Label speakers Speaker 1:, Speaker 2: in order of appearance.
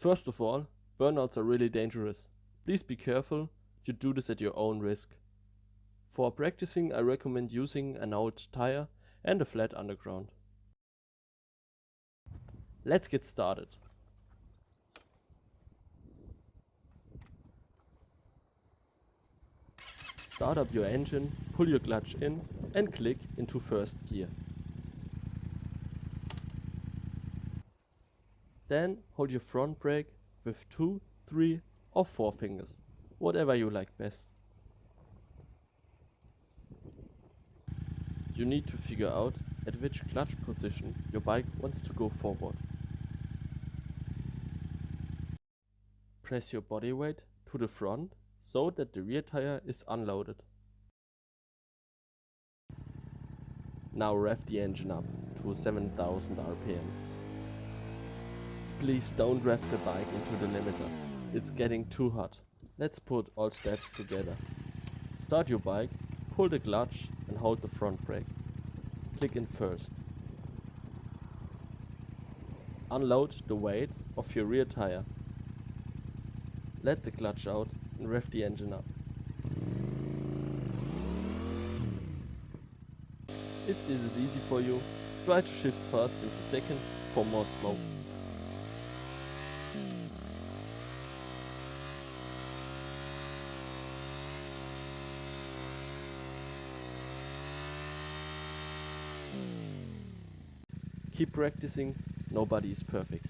Speaker 1: First of all, burnouts are really dangerous. Please be careful, you do this at your own risk. For practicing, I recommend using an out tire and a flat underground. Let's get started. Start up your engine, pull your clutch in and click into first gear. Then hold your front brake with 2, 3 or 4 fingers, whatever you like best. You need to figure out at which clutch position your bike wants to go forward. Press your body weight to the front so that the rear tire is unloaded. Now rev the engine up to 7000 RPM. Please don't rev the bike into the limiter, it's getting too hot. Let's put all steps together. Start your bike, pull the clutch and hold the front brake. Click in first. Unload the weight of your rear tire. Let the clutch out and rev the engine up. If this is easy for you, try to shift fast into second for more smoke. Keep practicing, nobody is perfect.